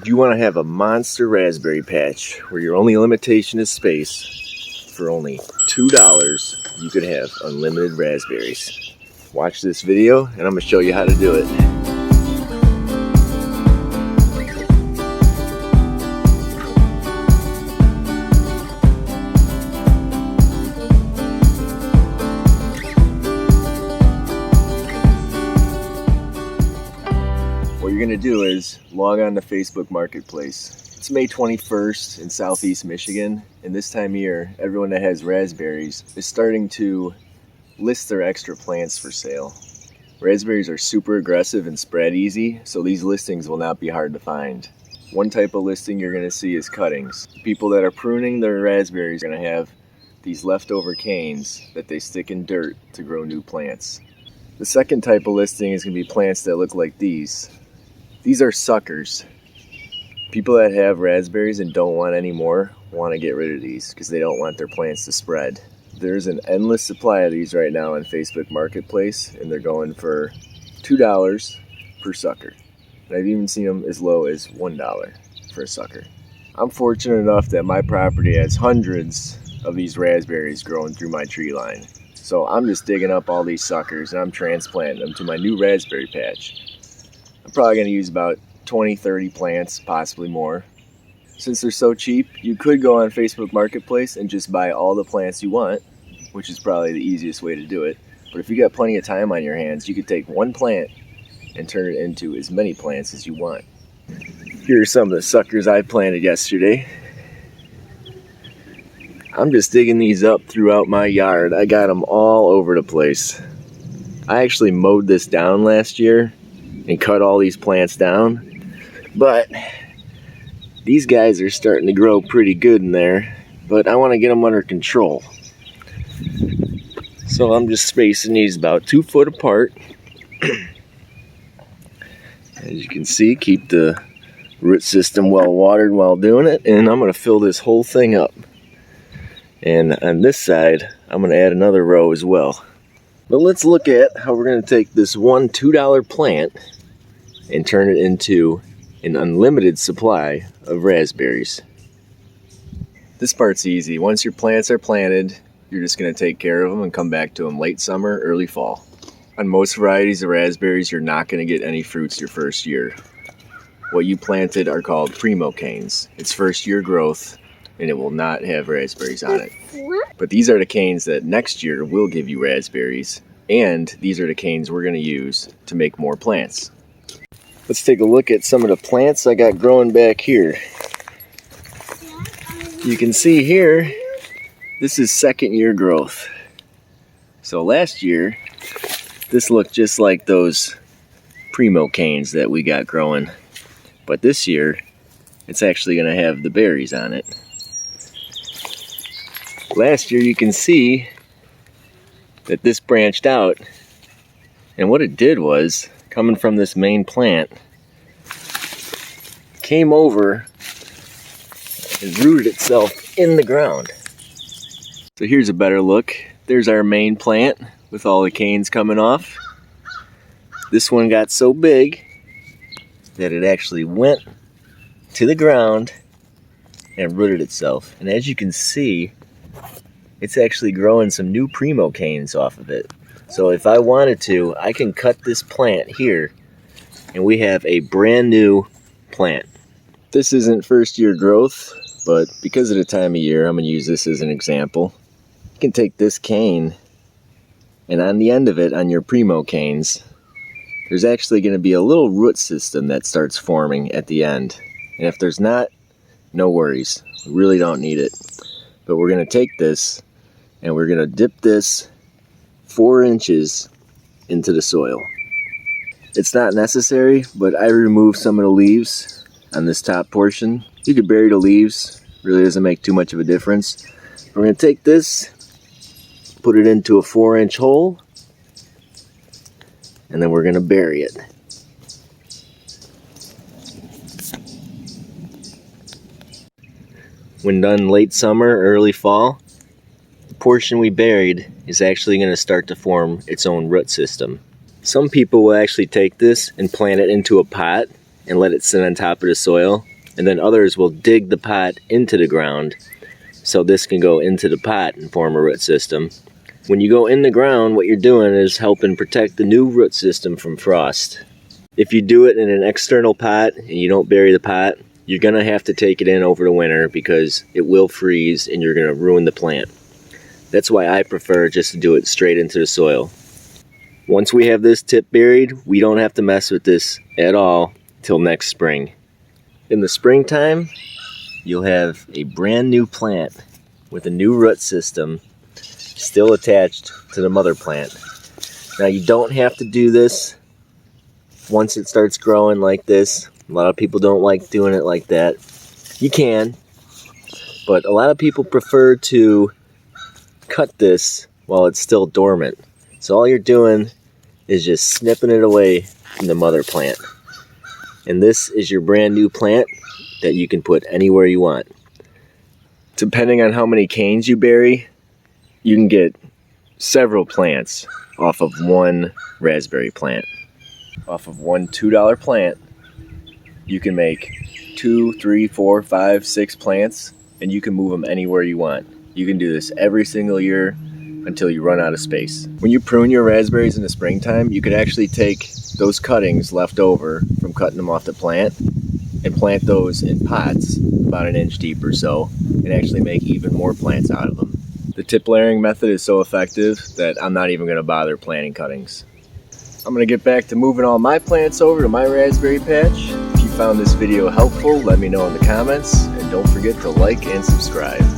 If you want to have a monster raspberry patch where your only limitation is space, for only $2 you could have unlimited raspberries. Watch this video and I'm going to show you how to do it. What you're going to do is log on to Facebook Marketplace. It's May 21st in Southeast Michigan, and this time of year, everyone that has raspberries is starting to list their extra plants for sale. Raspberries are super aggressive and spread easy, so these listings will not be hard to find. One type of listing you're going to see is cuttings. People that are pruning their raspberries are going to have these leftover canes that they stick in dirt to grow new plants. The second type of listing is going to be plants that look like these. These are suckers. People that have raspberries and don't want any more want to get rid of these because they don't want their plants to spread. There's an endless supply of these right now on Facebook Marketplace, and they're going for $2 per sucker. And I've even seen them as low as $1 for a sucker. I'm fortunate enough that my property has hundreds of these raspberries growing through my tree line. So I'm just digging up all these suckers and I'm transplanting them to my new raspberry patch. I'm probably going to use about 20-30 plants, possibly more. Since they're so cheap, you could go on Facebook Marketplace and just buy all the plants you want, which is probably the easiest way to do it. But if you got plenty of time on your hands, you could take one plant and turn it into as many plants as you want. Here are some of the suckers I planted yesterday. I'm just digging these up throughout my yard. I got them all over the place. I actually mowed this down last year and cut all these plants down, but these guys are starting to grow pretty good in there, but I want to get them under control. So I'm just spacing these about 2 foot apart. As you can see, keep the root system well watered while doing it, and I'm going to fill this whole thing up. And on this side, I'm going to add another row as well. But let's look at how we're going to take this one $2 plant and turn it into an unlimited supply of raspberries. This part's easy. Once your plants are planted, you're just going to take care of them and come back to them late summer, early fall. On most varieties of raspberries, you're not going to get any fruits your first year. What you planted are called primo canes. It's first year growth, and it will not have raspberries on it. But these are the canes that next year will give you raspberries, and these are the canes we're going to use to make more plants. Let's take a look at some of the plants I got growing back here. You can see here, this is second year growth. So last year, this looked just like those primo canes that we got growing. But this year, it's actually going to have the berries on it. Last year, you can see that this branched out, and what it did was, coming from this main plant, came over and rooted itself in the ground. So here's a better look. There's our main plant with all the canes coming off. This one got so big that it actually went to the ground and rooted itself. And as you can see, it's actually growing some new primo canes off of it. So if I wanted to, I can cut this plant here and we have a brand new plant. This isn't first year growth, but because of the time of year, I'm going to use this as an example. You can take this cane, and on the end of it, on your primo canes, there's actually going to be a little root system that starts forming at the end. And if there's not, no worries. We really don't need it. But we're going to take this and we're going to dip this 4 inches into the soil. It's not necessary, but I removed some of the leaves on this top portion. You could bury the leaves, really doesn't make too much of a difference. We're going to take this, put it into a 4-inch hole, and then we're going to bury it. When done late summer, early fall, the portion we buried is actually going to start to form its own root system. Some people will actually take this and plant it into a pot and let it sit on top of the soil. and then others will dig the pot into the ground so this can go into the pot and form a root system. When you go in the ground, what you're doing is helping protect the new root system from frost. If you do it in an external pot and you don't bury the pot, you're going to have to take it in over the winter because it will freeze and you're going to ruin the plant. That's why I prefer just to do it straight into the soil. Once we have this tip buried, we don't have to mess with this at all till next spring. In the springtime, you'll have a brand new plant with a new root system still attached to the mother plant. Now you don't have to do this once it starts growing like this. A lot of people don't like doing it like that. You can, but a lot of people prefer to cut this while it's still dormant. So all you're doing is just snipping it away from the mother plant. And this is your brand new plant that you can put anywhere you want. Depending on how many canes you bury, you can get several plants off of one raspberry plant. Off of one $2 plant, you can make 2, 3, 4, 5, 6 plants, and you can move them anywhere you want. You can do this every single year until you run out of space. When you prune your raspberries in the springtime, you could actually take those cuttings left over from cutting them off the plant and plant those in pots about an inch deep or so and actually make even more plants out of them. The tip layering method is so effective that I'm not even going to bother planting cuttings. I'm going to get back to moving all my plants over to my raspberry patch. If you found this video helpful, let me know in the comments, and don't forget to like and subscribe.